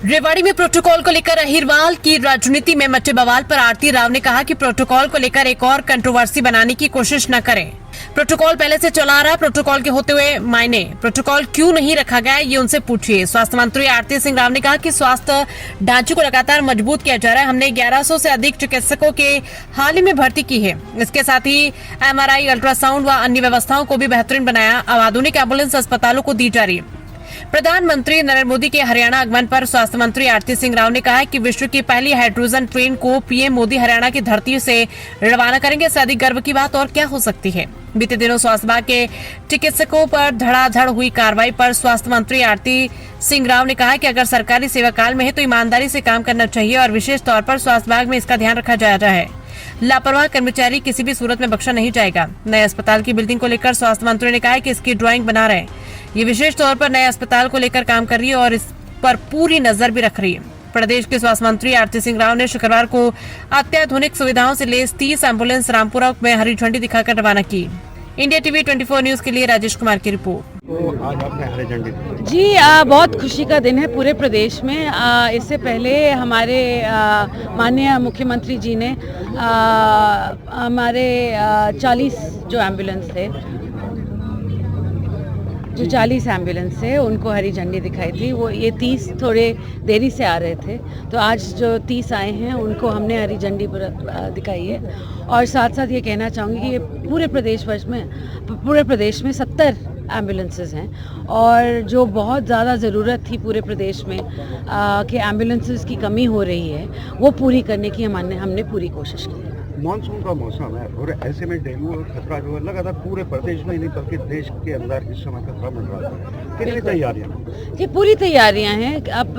रेवाड़ी में प्रोटोकॉल को लेकर अहिरवाल की राजनीति में मचे बवाल पर आरती राव ने कहा कि प्रोटोकॉल को लेकर एक और कंट्रोवर्सी बनाने की कोशिश न करें। प्रोटोकॉल पहले से चला आ रहा, प्रोटोकॉल के होते हुए मायने प्रोटोकॉल क्यों नहीं रखा गया, ये उनसे पूछिए। स्वास्थ्य मंत्री आरती सिंह राव ने कहा कि स्वास्थ्य ढांचे को लगातार मजबूत किया जा रहा है। हमने 1100 से अधिक चिकित्सकों के हाल ही में भर्ती की है। इसके साथ ही MRI, अल्ट्रासाउंड व अन्य व्यवस्थाओं को भी बेहतरीन बनाया। अब आधुनिक एम्बुलेंस अस्पतालों को दी जा रही है। प्रधानमंत्री नरेंद्र मोदी के हरियाणा आगमन पर स्वास्थ्य मंत्री आरती सिंह राव ने कहा कि विश्व की पहली हाइड्रोजन ट्रेन को पीएम मोदी हरियाणा की धरती से रवाना करेंगे। इससे अधिक गर्व की बात और क्या हो सकती है। बीते दिनों स्वास्थ्य विभाग के चिकित्सकों पर धड़ाधड़ हुई कार्रवाई पर स्वास्थ्य मंत्री आरती सिंह राव ने कहा कि अगर सरकारी सेवा काल में है तो ईमानदारी से काम करना चाहिए और विशेष तौर पर स्वास्थ्य विभाग में इसका ध्यान रखा जा रहा है। लापरवाह कर्मचारी किसी भी सूरत में बख्शा नहीं जाएगा। नए अस्पताल की बिल्डिंग को लेकर स्वास्थ्य मंत्री ने कहा कि इसकी ड्राइंग बना रहे हैं। ये विशेष तौर पर नए अस्पताल को लेकर काम कर रही है और इस पर पूरी नजर भी रख रही है। प्रदेश के स्वास्थ्य मंत्री आरती सिंह राव ने शुक्रवार को अत्याधुनिक सुविधाओं से लैस 30 एम्बुलेंस रामपुरा में हरी झंडी दिखाकर रवाना की। इंडिया टीवी 24 न्यूज के लिए राजेश कुमार की रिपोर्ट। तो आज आपने हरी झंडी जी, बहुत खुशी का दिन है पूरे प्रदेश में। इससे पहले हमारे माननीय मुख्यमंत्री जी ने हमारे 40 जो एम्बुलेंस थे, जो 40 एम्बुलेंस थे उनको हरी झंडी दिखाई थी। वो ये 30 थोड़े देरी से आ रहे थे, तो आज जो 30 आए हैं उनको हमने हरी झंडी दिखाई है। और साथ साथ ये कहना चाहूँगी कि ये पूरे प्रदेश में 70 एम्बुलेंसेस हैं और जो बहुत ज़्यादा ज़रूरत थी पूरे प्रदेश में कि एम्बुलेंसेस की कमी हो रही है, वो पूरी करने की हमने पूरी कोशिश की है। मानसून का मौसम है और ऐसे में डेंगू और खतरा जो है लगातार पूरे प्रदेश में नहीं बल्कि देश के अंदर इस समय खतरा मंडरा रहा है। कितनी तैयारियां? जी, पूरी तैयारियां हैं। अब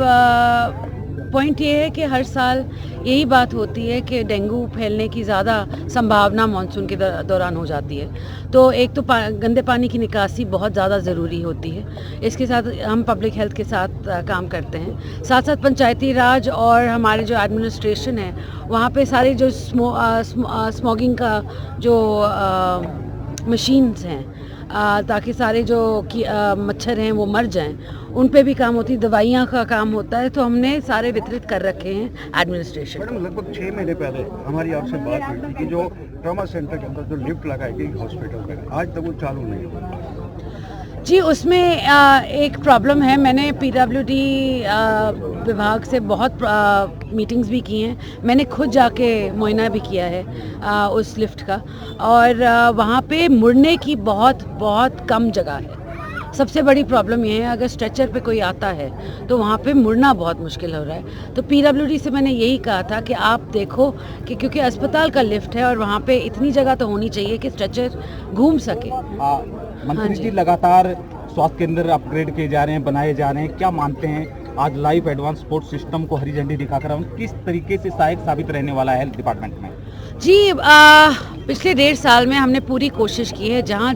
पॉइंट ये है कि हर साल यही बात होती है कि डेंगू फैलने की ज़्यादा संभावना मानसून के दौरान हो जाती है। तो एक तो गंदे पानी की निकासी बहुत ज़्यादा ज़रूरी होती है। इसके साथ हम पब्लिक हेल्थ के साथ काम करते हैं। साथ साथ पंचायती राज और हमारे जो एडमिनिस्ट्रेशन है वहाँ पे सारे जो स्मॉगिंग का जो मशीन्स हैं, ताकि सारे जो मच्छर हैं वो मर जाएं, उन पे भी काम होती है। दवाइयाँ का काम होता है, तो हमने सारे वितरित कर रखे हैं एडमिनिस्ट्रेशन। मैडम, लगभग 6 महीने पहले हमारी आपसे बात हुई थी कि जो ट्रॉमा सेंटर के अंदर जो लिफ्ट लगाई गई हॉस्पिटल में, आज तक वो चालू नहीं हुआ। जी, उसमें एक प्रॉब्लम है। मैंने PWD विभाग से बहुत मीटिंग्स भी की हैं। मैंने खुद जाके मुआयना भी किया है उस लिफ्ट का, और वहाँ पे मुड़ने की बहुत कम जगह है। सबसे बड़ी प्रॉब्लम ये है, अगर स्ट्रेचर पे कोई आता है तो वहाँ पे मुड़ना बहुत मुश्किल हो रहा है। तो PWD से मैंने यही कहा था कि आप देखो कि क्योंकि अस्पताल का लिफ्ट है और वहाँ पे इतनी जगह तो होनी चाहिए कि स्ट्रेचर घूम सके। मंत्री जी, लगातार स्वास्थ्य केंद्र अपग्रेड किए जा रहे हैं, बनाए जा रहे हैं। क्या मानते हैं आज लाइफ एडवांस सपोर्ट सिस्टम को हरी झंडी दिखाकर किस तरीके से सहायक साबित रहने वाला है हेल्थ डिपार्टमेंट में? जी, पिछले 1.5 साल में हमने पूरी कोशिश की है। जहाँ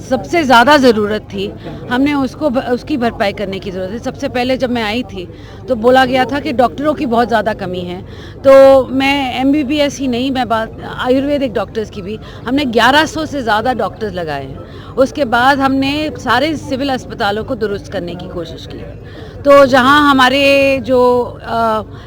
सबसे ज़्यादा ज़रूरत थी हमने उसकी भरपाई करने की ज़रूरत है। सबसे पहले जब मैं आई थी तो बोला गया था कि डॉक्टरों की बहुत ज़्यादा कमी है। तो मैं MBBS ही नहीं, मैं बात आयुर्वेदिक डॉक्टर्स की भी, हमने 1100 से ज़्यादा डॉक्टर्स लगाए हैं। उसके बाद हमने सारे सिविल अस्पतालों को दुरुस्त करने की कोशिश की। तो जहाँ हमारे जो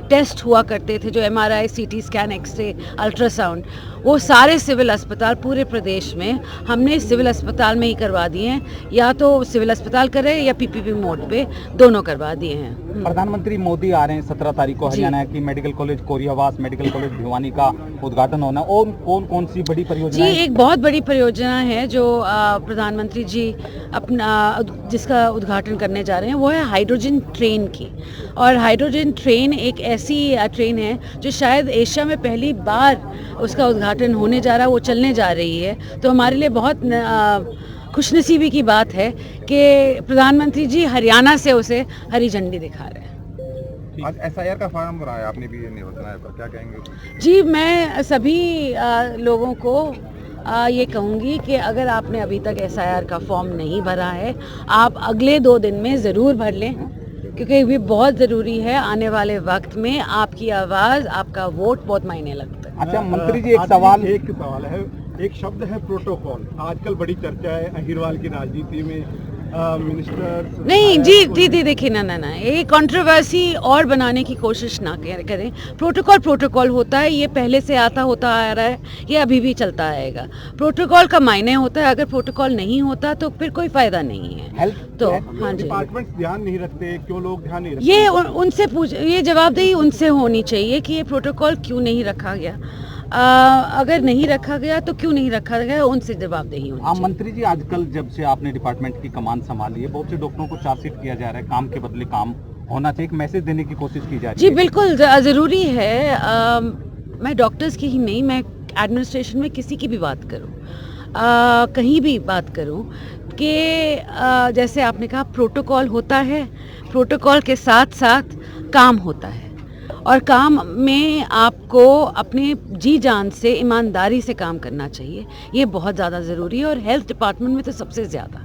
टेस्ट हुआ करते थे, जो MRI, CT scan, X ray, ultrasound, वो सारे सिविल अस्पताल पूरे प्रदेश में हमने सिविल अस्पताल में ही करवा दिए हैं। या तो सिविल अस्पताल कर रहे हैं या PPP मोड पे, दोनों करवा दिए हैं। प्रधानमंत्री मोदी आ रहे हैं 17 तारीख को हरियाणा की medical college Koriyawas, medical college Bhiwani का उद्घाटन होना। और कौन सी बड़ी परियोजना? जी, एक बहुत बड़ी परियोजना है जो प्रधानमंत्री जी जिसका उद्घाटन करने जा रहे हैं, वो है हाइड्रोजन ट्रेन की। और हाइड्रोजन ट्रेन एक ऐसी ट्रेन है जो शायद एशिया में पहली बार उसका उद्घाटन होने जा रहा है, वो चलने जा रही है। तो हमारे लिए बहुत खुशनसीबी की बात है कि प्रधानमंत्री जी हरियाणा से उसे हरी झंडी दिखा रहे हैं। आज SIR का फॉर्म भरा है, आपने भी ये नहीं बताया, पर क्या कहेंगे? जी, मैं सभी लोगों को ये कहूँगी कि अगर आपने अभी तक SIR का फॉर्म नहीं भरा है, आप अगले 2 दिन में ज़रूर भर लें, क्योंकि ये बहुत ज़रूरी है। आने वाले वक्त में आपकी आवाज़, आपका वोट बहुत मायने लगता है। अच्छा मंत्री जी, एक सवाल है, एक शब्द है प्रोटोकॉल। आजकल बड़ी चर्चा है अहिरवाल की राजनीति में मिनिस्टर नहीं जी देखिए ना ये कंट्रोवर्सी और बनाने की कोशिश ना करें। प्रोटोकॉल होता है, ये पहले से होता आ रहा है, ये अभी भी चलता आएगा। प्रोटोकॉल का मायने होता है, अगर प्रोटोकॉल नहीं होता तो फिर कोई फायदा नहीं है। तो हाँ जी, डिपार्टमेंट ध्यान नहीं रखते, क्यों लोग ध्यान नहीं रखते? ये उनसे ये जवाबदेही उनसे होनी चाहिए कि ये प्रोटोकॉल क्यों नहीं रखा गया। अगर नहीं रखा गया तो क्यों नहीं रखा गया, उनसे जवाबदेही होनी आप चाहिए। मंत्री जी, आजकल जब से आपने डिपार्टमेंट की कमान संभाली है, बहुत से डॉक्टरों को चार्जशीट किया जा रहा है, काम के बदले काम होना चाहिए, एक मैसेज देने की कोशिश की जा रही जी है। बिल्कुल ज़रूरी है। मैं डॉक्टर्स की ही नहीं, मैं एडमिनिस्ट्रेशन में किसी की भी बात करूं, कहीं भी बात करूं कि जैसे आपने कहा प्रोटोकॉल होता है, प्रोटोकॉल के साथ साथ काम होता है, और काम में आपको अपने जी जान से ईमानदारी से काम करना चाहिए। ये बहुत ज़्यादा ज़रूरी है, और हेल्थ डिपार्टमेंट में तो सबसे ज़्यादा।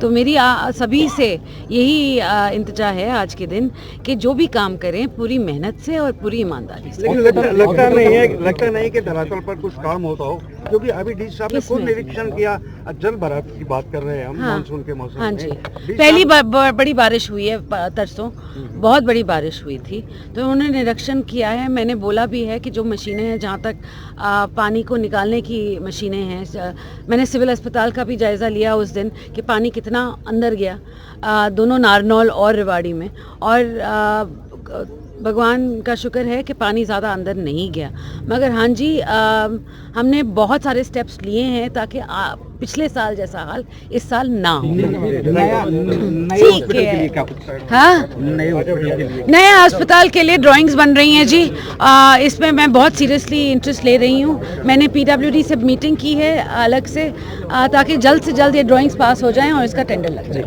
तो मेरी सभी से यही इंतजा है आज के दिन कि जो भी काम करें पूरी मेहनत से और पूरी ईमानदारी से। लेकिन लगता नहीं कि धरातल पर कुछ काम होता हो, क्योंकि अभी डी साहब ने खुद निरीक्षण किया, जल भराव की बात कर रहे हैं हम, मानसून के मौसम हाँ में। जी, डी पहली साहब- बड़ी बारिश हुई है परसों, बहुत बड़ी बारिश हुई थी, तो उन्होंने निरीक्षण किया है। मैंने बोला भी है कि जो मशीनें हैं, जहाँ तक पानी को निकालने की मशीनें हैं, मैंने सिविल अस्पताल का भी जायज़ा लिया उस दिन कि पानी कितना अंदर गया, दोनों नारनौल और रेवाड़ी में, और भगवान का शुक्र है कि पानी ज़्यादा अंदर नहीं गया। मगर हाँ जी, हमने बहुत सारे स्टेप्स लिए हैं ताकि पिछले साल जैसा हाल इस साल ना हो। ठीक है, हाँ, नए अस्पताल के लिए ड्राइंग्स बन रही हैं जी। इसमें मैं बहुत सीरियसली इंटरेस्ट ले रही हूँ। मैंने PWD से मीटिंग की है अलग से, ताकि जल्द से जल्द ये ड्राइंग्स पास हो जाएं और इसका टेंडर लग जाए।